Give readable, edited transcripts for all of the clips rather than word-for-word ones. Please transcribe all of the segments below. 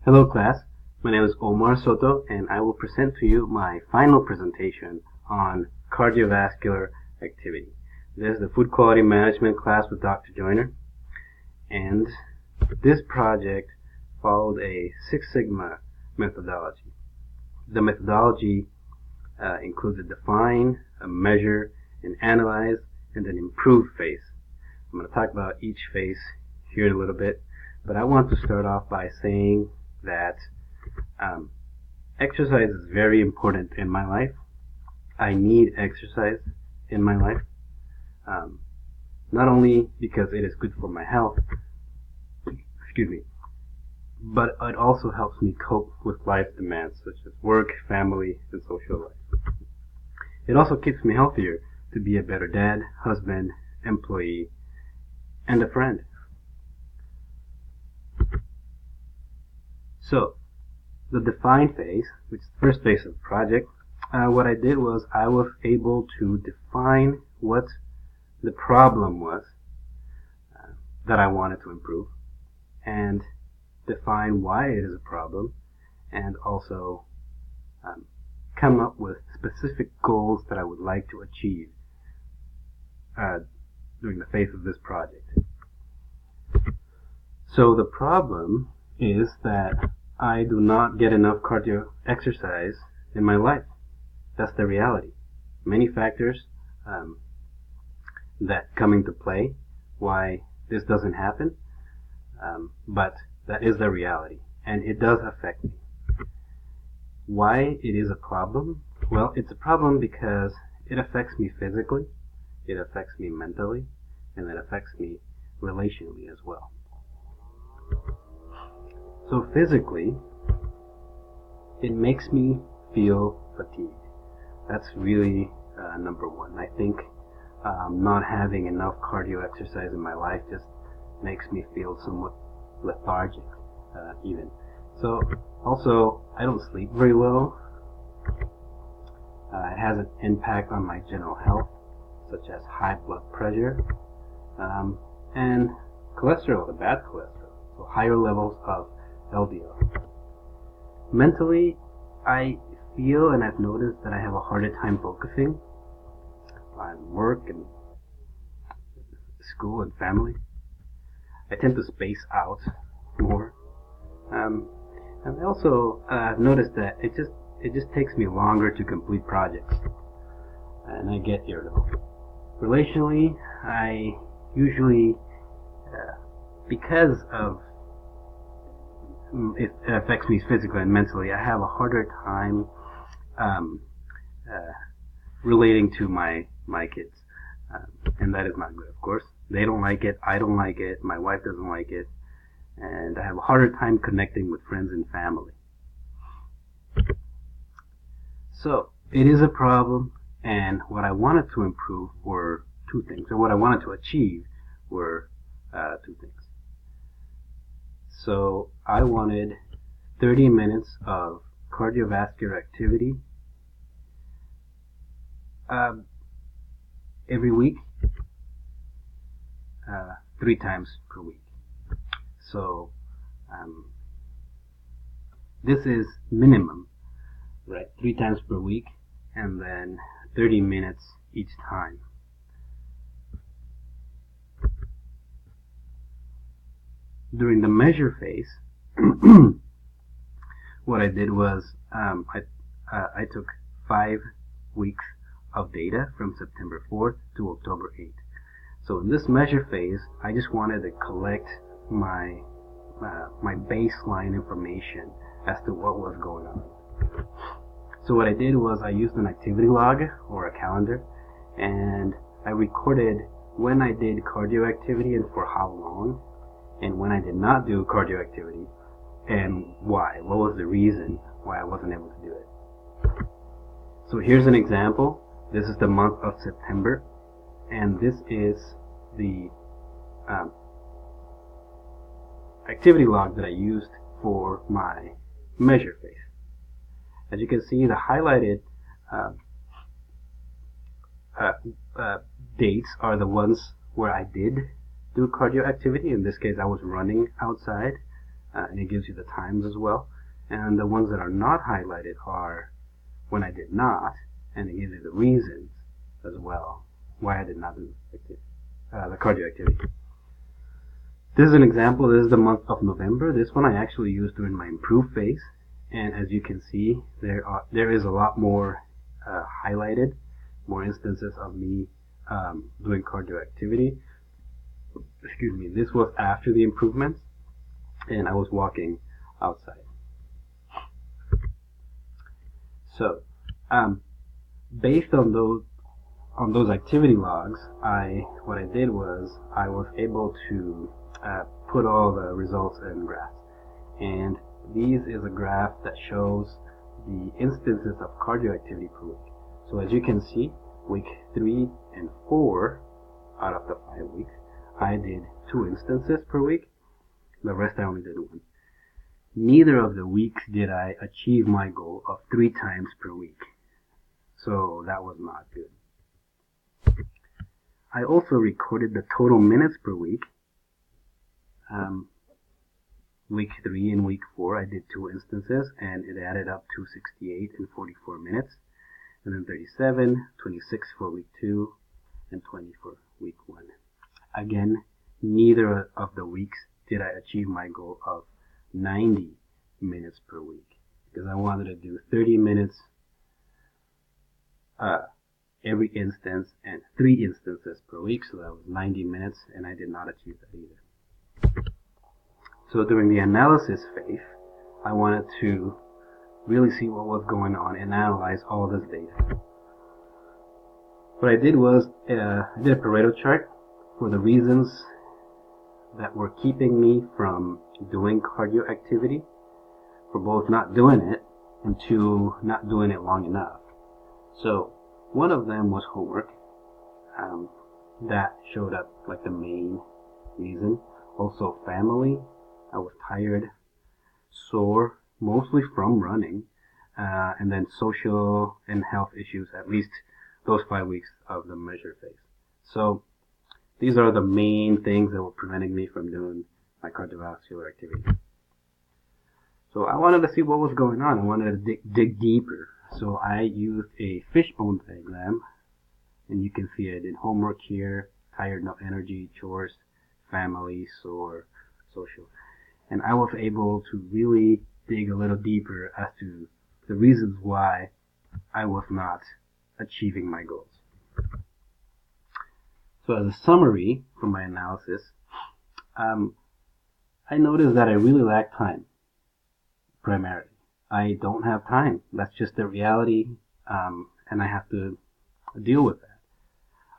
Hello class, my name is Omar Soto and I will present to you my final presentation on cardiovascular activity. This is the Food Quality Management class with Dr. Joyner, and this project followed a Six Sigma methodology. The methodology includes a define, a measure, an analyze, and an improve phase. I'm going to talk about each phase here in a little bit, but I want to start off by saying that exercise is very important in my life. I need exercise in my life, not only because it is good for my health, but it also helps me cope with life demands such as work, family, and social life. It also keeps me healthier to be a better dad, husband, employee, and a friend. So, the define phase, which is the first phase of the project, what I did was I was able to define what the problem was that I wanted to improve, and define why it is a problem, and also come up with specific goals that I would like to achieve during the phase of this project. So the problem is that I do not get enough cardio exercise in my life. That's the reality. Many factors that come into play why this doesn't happen, but that is the reality, and it does affect me. Why it is a problem? Well, it's a problem because it affects me physically, it affects me mentally, and it affects me relationally as well. So physically, it makes me feel fatigued. That's really number one. I think not having enough cardio exercise in my life just makes me feel somewhat lethargic even. So also, I don't sleep very well. It has an impact on my general health, such as high blood pressure and cholesterol, the bad cholesterol, so higher levels of LDL. Mentally, I feel and I've noticed that I have a harder time focusing on work and school and family. I tend to space out more. And I also I've noticed that it just takes me longer to complete projects, and I get irritable. Relationally, I usually, because of it affects me physically and mentally, I have a harder time relating to my kids, and that is not good, of course. They don't like it, I don't like it, my wife doesn't like it, and I have a harder time connecting with friends and family. So, it is a problem, and what I wanted to improve were two things, or what I wanted to achieve were two things. So, I wanted 30 minutes of cardiovascular activity every week, 3 times per week. So this is minimum, right? 3 times per week, and then 30 minutes each time. During the measure phase, what I did was I took 5 weeks of data from September 4th to October 8th. So in this measure phase, I just wanted to collect my baseline information as to what was going on. So what I did was I used an activity log or a calendar, and I recorded when I did cardio activity and for how long, and when I did not do cardio activity and why. What was the reason why I wasn't able to do it? So here's an example. This is the month of September, and this is the activity log that I used for my measure phase. As you can see, the highlighted dates are the ones where I did do cardio activity. In this case, I was running outside and it gives you the times as well. And the ones that are not highlighted are when I did not, and it gives you the reasons as well why I did not do the cardio activity. This is an example. This is the month of November. This one I actually used during my improve phase, and as you can see, there is a lot more highlighted, more instances of me doing cardio activity. Excuse me. This was after the improvements, and I was walking outside. So, based on those activity logs, what I did was I was able to put all the results in graphs. And these is a graph that shows the instances of cardio activity per week. So as you can see, week 3 and 4 out of the 5 weeks, I did 2 instances per week. The rest I only did 1. Neither of the weeks did I achieve my goal of 3 times per week. So that was not good. I also recorded the total minutes per week. Week 3 and week 4 I did 2 instances, and it added up to 68 and 44 minutes. And then 37, 26 for week 2, and 20 for week 1. Again, neither of the weeks did I achieve my goal of 90 minutes per week, because I wanted to do 30 minutes every instance and 3 instances per week, so that was 90 minutes, and I did not achieve that either. So during the analysis phase, I wanted to really see what was going on and analyze all this data. What I did was I did a Pareto chart for the reasons that were keeping me from doing cardio activity, for both not doing it and 2, not doing it long enough. So one of them was homework. That showed up like the main reason. Also family. I was tired, sore, mostly from running, and then social and health issues, at least those 5 weeks of the measure phase. So these are the main things that were preventing me from doing my cardiovascular activity. So I wanted to see what was going on. I wanted to dig deeper. So I used a fishbone diagram, and you can see I did homework here, tired, no energy, chores, family, sore, social. And I was able to really dig a little deeper as to the reasons why I was not achieving my goals. So as a summary from my analysis, I noticed that I really lack time, primarily. I don't have time. That's just the reality, and I have to deal with that.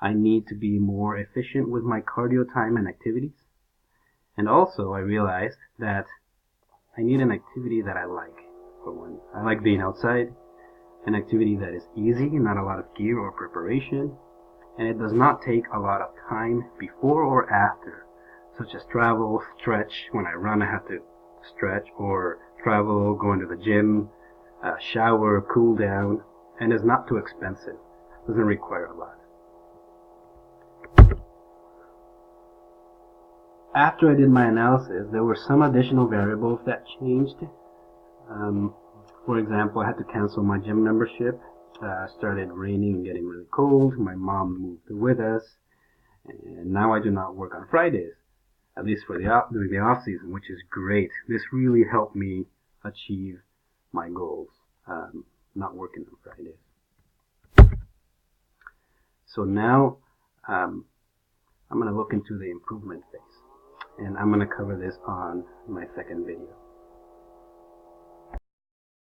I need to be more efficient with my cardio time and activities. And also, I realized that I need an activity that I like, for one. I like being outside, an activity that is easy, not a lot of gear or preparation, and it does not take a lot of time before or after, such as travel, stretch. When I run, I have to stretch, or travel, go into the gym, shower, cool down, and is not too expensive. Doesn't require a lot. After I did my analysis, there were some additional variables that changed. For example, I had to cancel my gym membership. Started raining and getting really cold. My mom moved with us, and now I do not work on Fridays, at least for during the off season, which is great. This really helped me achieve my goals, not working on Fridays. So now I'm going to look into the improvement phase, and I'm going to cover this on my second video.